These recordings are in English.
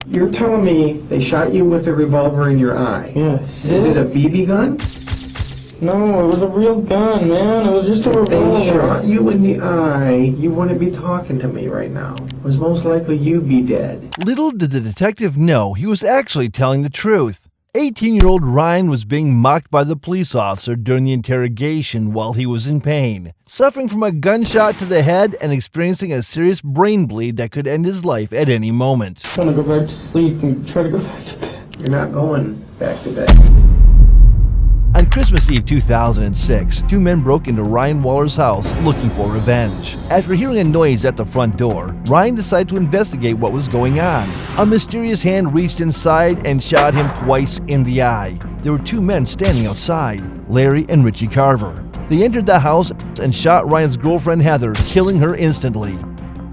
You're telling me they shot you with a revolver in your eye? Yes. Is it a BB gun? No, it was a real gun, man. It was just a revolver. They shot you in the eye. You wouldn't be talking to me right now. It was most likely you'd be dead. Little did the detective know he was actually telling the truth. 18-year-old Ryan was being mocked by the police officer during the interrogation while he was in pain, suffering from a gunshot to the head and experiencing a serious brain bleed that could end his life at any moment. I want to go back to sleep and try to go back to bed. You're not going back to bed. On Christmas Eve 2006, two men broke into Ryan Waller's house looking for revenge. After hearing a noise at the front door, Ryan decided to investigate what was going on. A mysterious hand reached inside and shot him twice in the eye. There were two men standing outside, Larry and Richie Carver. They entered the house and shot Ryan's girlfriend Heather, killing her instantly.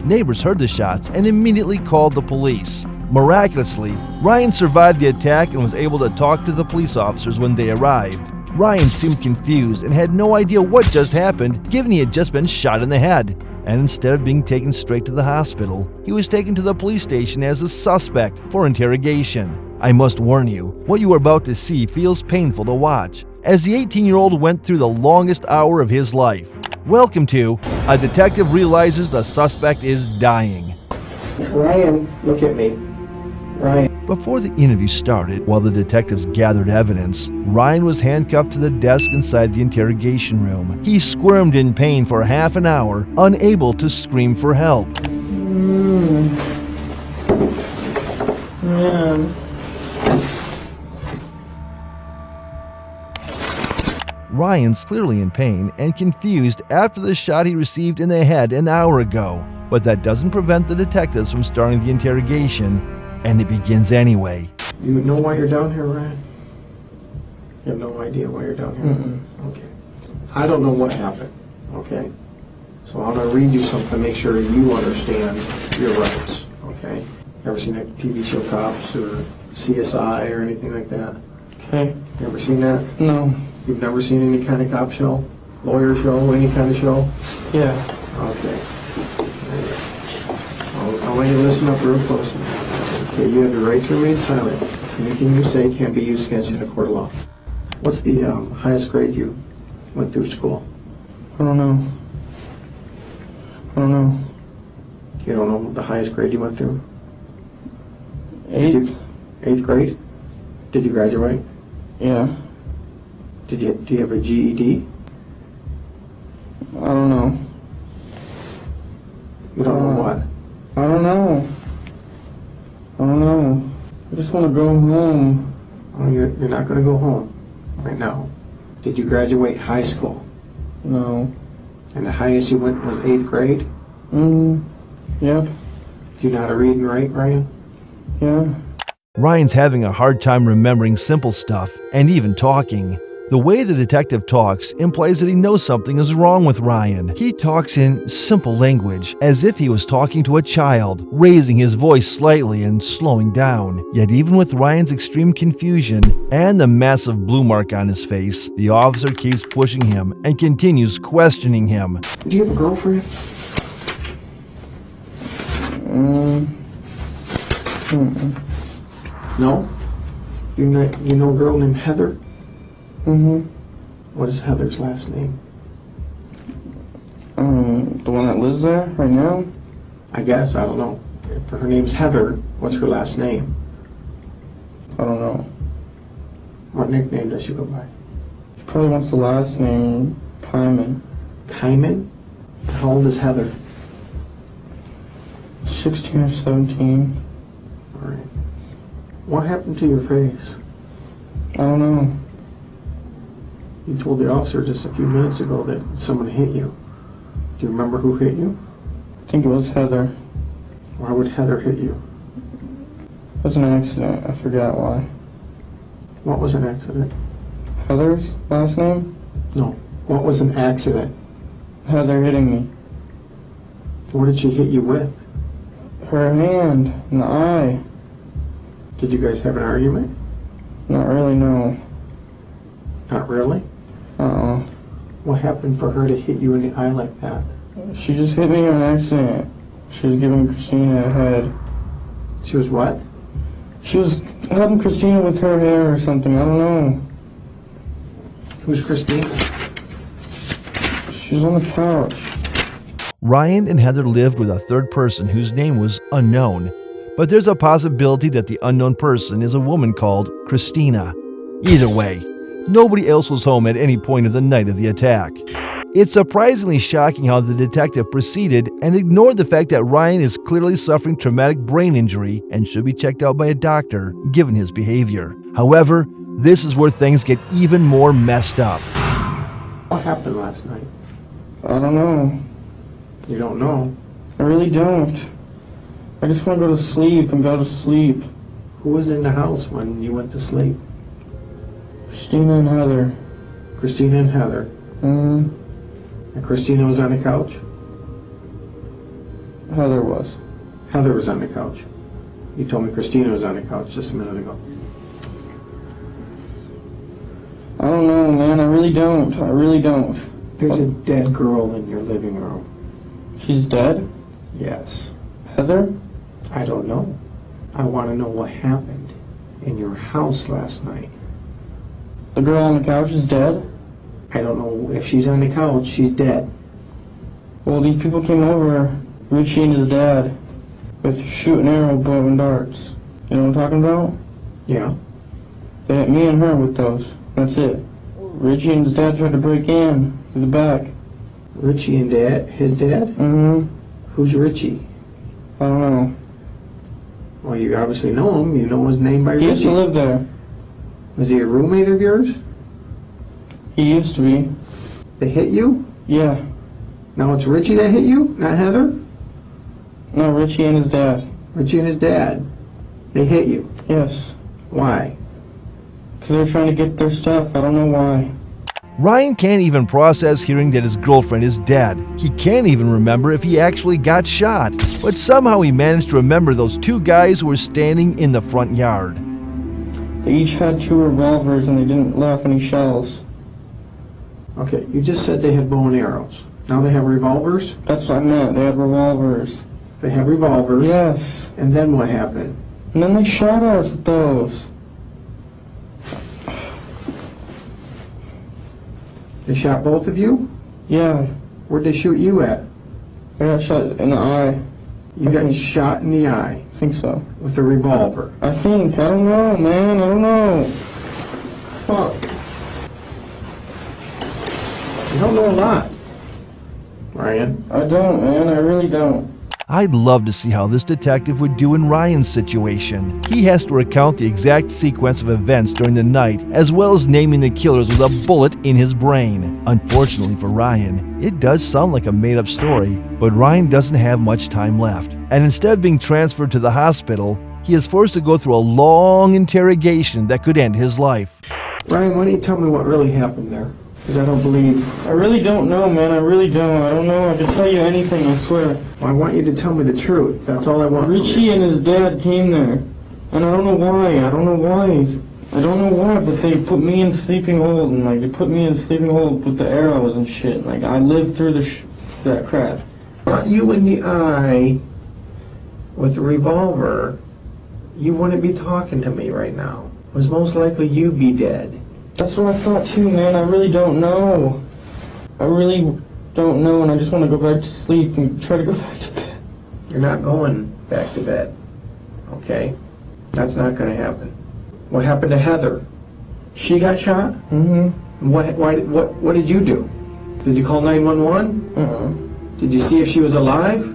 Neighbors heard the shots and immediately called the police. Miraculously, Ryan survived the attack and was able to talk to the police officers when they arrived. Ryan seemed confused and had no idea what just happened, given he had just been shot in the head. And instead of being taken straight to the hospital, he was taken to the police station as a suspect for interrogation. I must warn you, what you are about to see feels painful to watch, as the 18-year-old went through the longest hour of his life. Welcome to A Detective Realizes the Suspect is Dying. Ryan, look at me. Ryan. Before the interview started, while the detectives gathered evidence, Ryan was handcuffed to the desk inside the interrogation room. He squirmed in pain for half an hour, unable to scream for help. Man. Ryan's clearly in pain and confused after the shot he received in the head an hour ago, but that doesn't prevent the detectives from starting the interrogation. And it begins anyway. You know why you're down here, Ryan? You have no idea why you're down here? Mm-mm. Okay. I don't know what happened, okay? So I'm going to read you something to make sure you understand your rights, okay? Ever seen that TV show Cops or CSI or anything like that? Okay. You ever seen that? No. You've never seen any kind of cop show? Lawyer show? Any kind of show? Yeah. Okay. I want you to listen up real close now. Okay, you have the right to remain silent. Anything you say can't be used against you in a court of law. What's the highest grade you went through school? I don't know. You don't know the highest grade you went through? 8th? 8th grade? Did you graduate? Yeah. Do you have a GED? I don't know. You don't know what? I don't know. I just want to go home. Oh, you're not going to go home right now. Did you graduate high school? No. And the highest you went was 8th grade? Yep. Do you know how to read and write, Ryan? Yeah. Ryan's having a hard time remembering simple stuff and even talking. The way the detective talks implies that he knows something is wrong with Ryan. He talks in simple language, as if he was talking to a child, raising his voice slightly and slowing down. Yet even with Ryan's extreme confusion and the massive blue mark on his face, the officer keeps pushing him and continues questioning him. Do you have a girlfriend? No? You know a girl named Heather? What is Heather's last name? The one that lives there right now? I guess, I don't know. If her name's Heather, what's her last name? I don't know. What nickname does she go by? She probably wants the last name, Kyman. Kyman? How old is Heather? 16 or 17. Alright. What happened to your face? I don't know. You told the officer just a few minutes ago that someone hit you. Do you remember who hit you? I think it was Heather. Why would Heather hit you? It was an accident. I forgot why. What was an accident? Heather's last name? No. What was an accident? Heather hitting me. What did she hit you with? Her hand in the eye. Did you guys have an argument? Not really, no. Not really? What happened for her to hit you in the eye like that? She just hit me on accident. She was giving Christina a head. She was what? She was helping Christina with her hair or something. I don't know. Who's Christina? She was on the couch. Ryan and Heather lived with a third person whose name was unknown, but there's a possibility that the unknown person is a woman called Christina. Either way, nobody else was home at any point of the night of the attack. It's surprisingly shocking how the detective proceeded and ignored the fact that Ryan is clearly suffering traumatic brain injury and should be checked out by a doctor given his behavior. However, this is where things get even more messed up. What happened last night? I don't know. You don't know. I really don't. I just want to go to sleep and go to sleep. Who was in the house when you went to sleep? Christina and Heather. Christina and Heather. Mm-hmm. And Christina was on the couch? Heather was. Heather was on the couch. You told me Christina was on the couch just a minute ago. I don't know, man. I really don't. I really don't. There's a dead girl in your living room. She's dead? Yes. Heather? I don't know. I want to know what happened in your house last night. The girl on the couch is dead? I don't know if she's on the couch. She's dead. Well, these people came over, Richie and his dad, with shooting arrow, bow, and darts. You know what I'm talking about? Yeah. They hit me and her with those. That's it. Richie and his dad tried to break in through the back. Richie and Dad? His dad? Mm-hmm. Who's Richie? I don't know. Well, you obviously know him. You know his name by He used to Richie. live there. Was he a roommate of yours? He used to be. They hit you? Yeah. Now it's Richie that hit you, not Heather? No, Richie and his dad. Richie and his dad. They hit you. Yes. Why? Because they were trying to get their stuff. I don't know why. Ryan can't even process hearing that his girlfriend is dead. He can't even remember if he actually got shot. But somehow he managed to remember those two guys who were standing in the front yard. They each had 2 revolvers and they didn't let off any shells. Okay, you just said they had bow and arrows. Now they have revolvers? That's what I meant. They had revolvers. They have revolvers. Yes. And then what happened? And then they shot us with those. They shot both of you? Yeah. Where'd they shoot you at? I got shot in the eye. You got Okay. shot in the eye I think so. with a revolver. I think. I don't know, man. I don't know. Fuck. You don't know a lot, Ryan. I don't, man. I really don't. I'd love to see how this detective would do in Ryan's situation. He has to recount the exact sequence of events during the night, as well as naming the killers with a bullet in his brain. Unfortunately for Ryan, it does sound like a made-up story, but Ryan doesn't have much time left. And instead of being transferred to the hospital, he is forced to go through a long interrogation that could end his life. Ryan, why don't you tell me what really happened there? Because I don't believe. I really don't know, man. I really don't. I don't know. I can tell you anything, I swear. Well, I want you to tell me the truth. That's all I want. from Richie you. and his dad came there. And I don't know why. I don't know why. I don't know why, but they put me in sleeping hold. And, like, they put me in sleeping hold with the arrows and shit. And, like, I lived through that crap. Shot you in the eye with a revolver, you wouldn't be talking to me right now. It was most likely you'd be dead. That's what I thought, too, man. I really don't know. I really don't know, and I just want to go back to sleep and try to go back to bed. You're not going back to bed, okay? That's not going to happen. What happened to Heather? She got shot? Mm-hmm. What did you do? Did you call 911? Did you see if she was alive?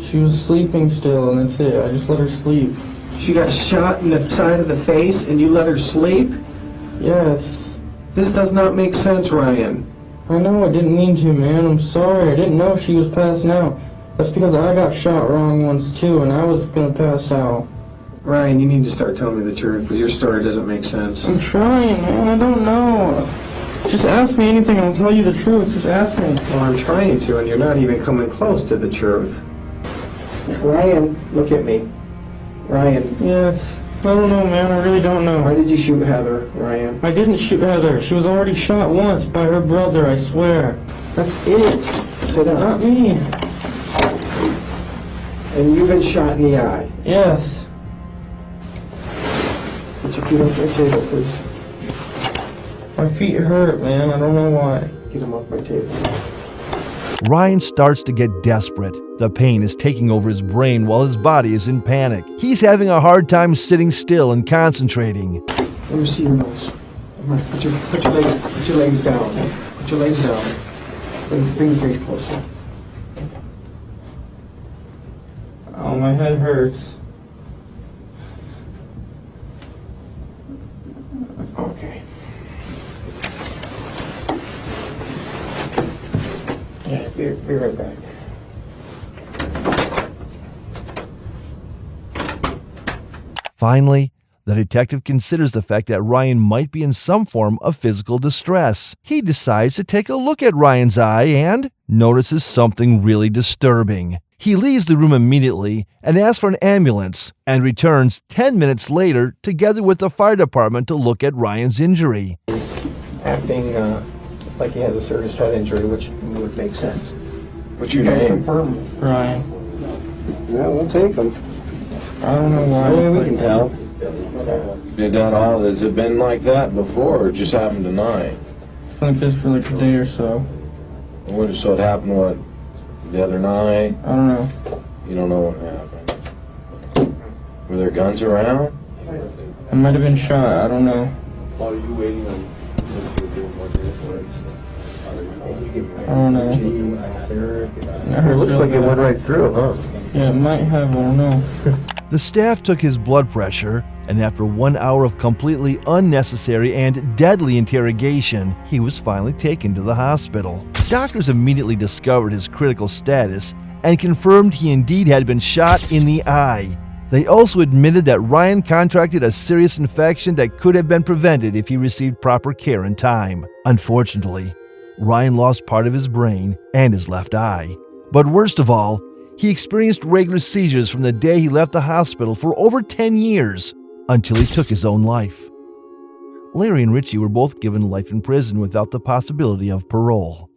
She was sleeping still, and that's it. I just let her sleep. She got shot in the side of the face and you let her sleep? Yes. This does not make sense, Ryan. I know, I didn't mean to, man. I'm sorry. I didn't know she was passing out. That's because I got shot wrong once, too, and I was gonna pass out. Ryan, you need to start telling me the truth, because your story doesn't make sense. I'm trying, man. I don't know. Just ask me anything, and I'll tell you the truth. Just ask me. Well, I'm trying to, and you're not even coming close to the truth. Ryan, look at me. Ryan, Yes. I don't know, man. I really don't why know. did you shoot Heather, Ryan? I didn't shoot Heather. She was already shot once by her brother, I swear. That's it. Sit down. Not me. And you've been shot in the eye. Yes. Put your feet on my table, please. My feet hurt, man. I don't know why. Get them off my table. Ryan starts to get desperate. The pain is taking over his brain while his body is in panic. He's having a hard time sitting still and concentrating. Let me see your nose. Put your legs down. Put your legs down. Bring your face closer. Oh, my head hurts. Okay. Yeah, be right back. Finally, the detective considers the fact that Ryan might be in some form of physical distress. He decides to take a look at Ryan's eye and notices something really disturbing. He leaves the room immediately and asks for an ambulance and returns 10 minutes later together with the fire department to look at Ryan's injury. He's acting like he has a serious head injury, which would make sense. What's your You guys name? confirm. Ryan. Yeah, we'll take them. I don't know why. Yeah, it's we like can that. tell. Did that all? Has it been like that before, or it just happened tonight? It's been like this for like a day or so. So it happened what? The other night? I don't know. You don't know what happened. Were there guns around? I might have been shot. I don't know. Are you waiting on I don't know. It looks like it went right through, huh? Yeah, it might have. I don't know. The staff took his blood pressure, and after 1 hour of completely unnecessary and deadly interrogation, he was finally taken to the hospital. Doctors immediately discovered his critical status and confirmed he indeed had been shot in the eye. They also admitted that Ryan contracted a serious infection that could have been prevented if he received proper care in time. Unfortunately, Ryan lost part of his brain and his left eye. But worst of all, he experienced regular seizures from the day he left the hospital for over 10 years until he took his own life. Larry and Richie were both given life in prison without the possibility of parole.